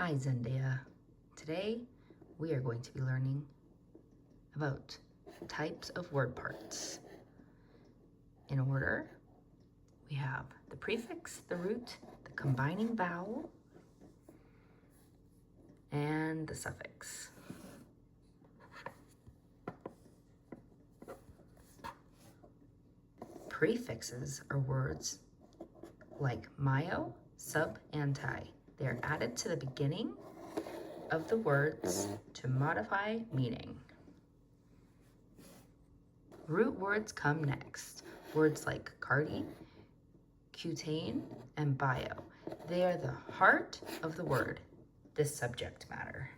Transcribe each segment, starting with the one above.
Hi Zendaya. Today we are going to be learning about types of word parts. In order, we have the prefix, the root, the combining vowel, and the suffix. Prefixes are words like myo, sub, anti. They are added to the beginning of the words to modify meaning. Root words come next. Words like cardi, cutane, and bio. They are the heart of the word, this subject matter.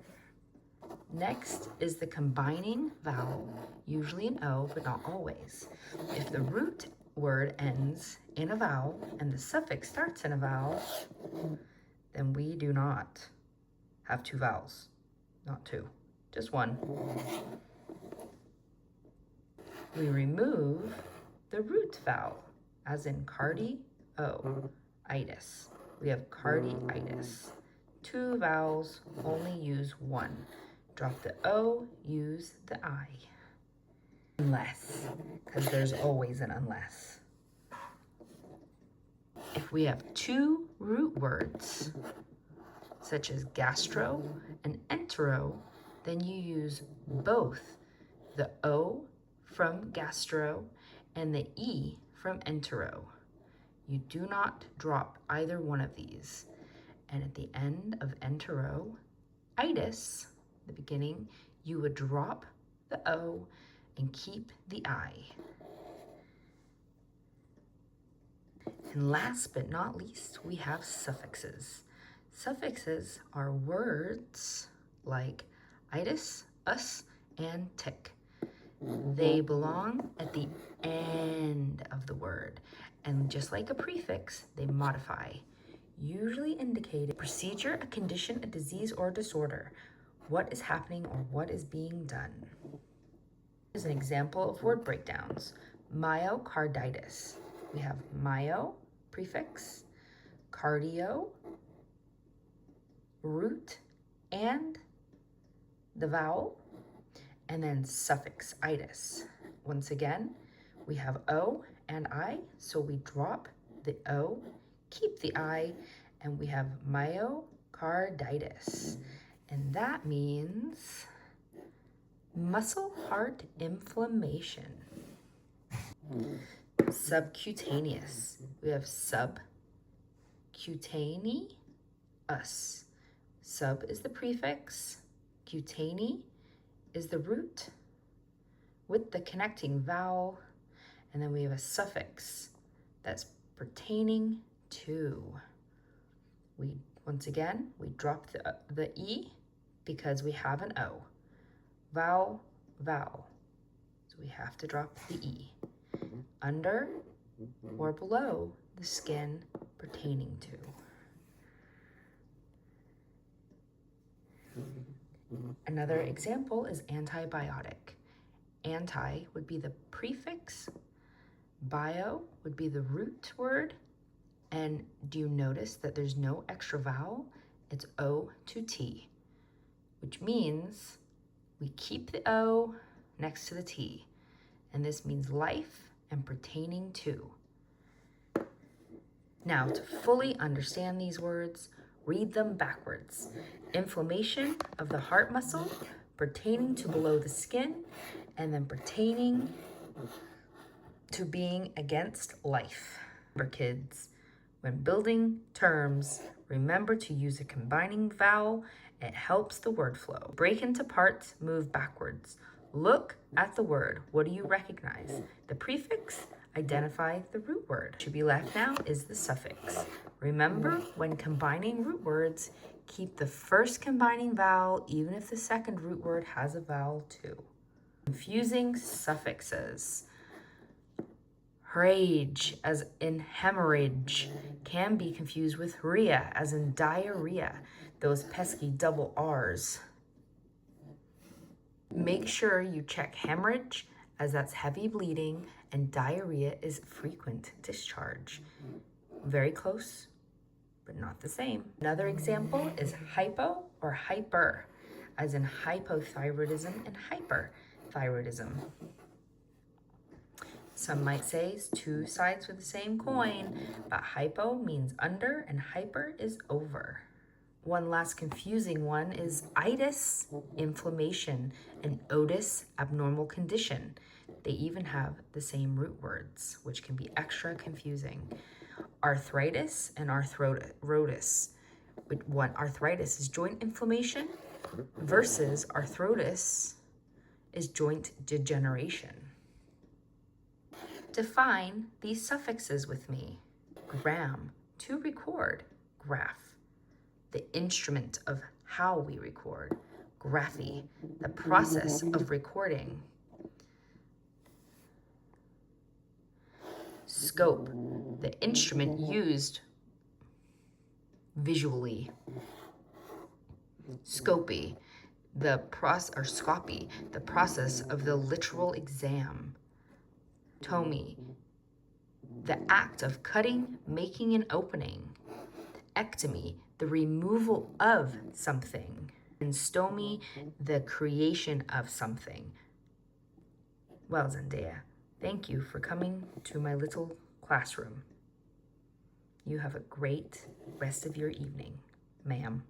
Next is the combining vowel, usually an O, but not always. If the root word ends in a vowel and the suffix starts in a vowel, then we do not have two vowels. Not two, just one. We remove the root vowel, as in cardi-o-itis. We have cardi-itis. Two vowels, only use one. Drop the O, use the I. Unless, because there's always an unless. If we have two root words, such as gastro and entero, then you use both the O from gastro and the E from entero. You do not drop either one of these. And at the end of entero-itis, the beginning, you would drop the O and keep the I. And last but not least, we have suffixes. Suffixes are words like itis, us, and tick. They belong at the end of the word, and just like a prefix, they modify, usually indicating a procedure, a condition, a disease, or disorder, what is happening or what is being done. Here's an example of word breakdowns. Myocarditis. We have myo, prefix, cardio, root, and the vowel, and then suffix, itis. Once again, we have O and I, so we drop the O, keep the I, and we have myocarditis. And that means muscle heart inflammation. Subcutaneous. We have subcutaneous. Sub is the prefix, cutane is the root with the connecting vowel, and then we have a suffix that's pertaining to. Once again, we drop the E because we have an O. Vowel, vowel. So we have to drop the E. Under or below the skin pertaining to. Another example is antibiotic. Anti would be the prefix, bio would be the root word, and do you notice that there's no extra vowel? It's O to T, which means we keep the O next to the T, and this means life and pertaining to. Now, to fully understand these words, read them backwards. Inflammation of the heart muscle, pertaining to below the skin, and then pertaining to being against life. Remember, kids, when building terms, remember to use a combining vowel. It helps the word flow. Break into parts, move backwards. Look at the word. What do you recognize? The prefix, identify the root word. What should be left now is the suffix. Remember, when combining root words, keep the first combining vowel even if the second root word has a vowel too. Confusing suffixes. Rage, as in hemorrhage, can be confused with rhea, as in diarrhea, those pesky double R's. Make sure you check hemorrhage, as that's heavy bleeding, and diarrhea is frequent discharge. Very close, but not the same. Another example is hypo or hyper, as in hypothyroidism and hyperthyroidism. Some might say it's two sides of the same coin, but hypo means under and hyper is over. One last confusing one is itis, inflammation, and otis, abnormal condition. They even have the same root words, which can be extra confusing. Arthritis and arthrotis. Arthritis is joint inflammation versus arthrotis is joint degeneration. Define these suffixes with me. Gram, to record. Graph, the instrument of how we record. Graphy, the process of recording. Scope, the instrument used visually. Scopy, the process of the literal exam. Tomy, the act of cutting, making, and opening. Ectomy, the removal of something. And stomy, the creation of something. Well, Zendaya, thank you for coming to my little classroom. You have a great rest of your evening, ma'am.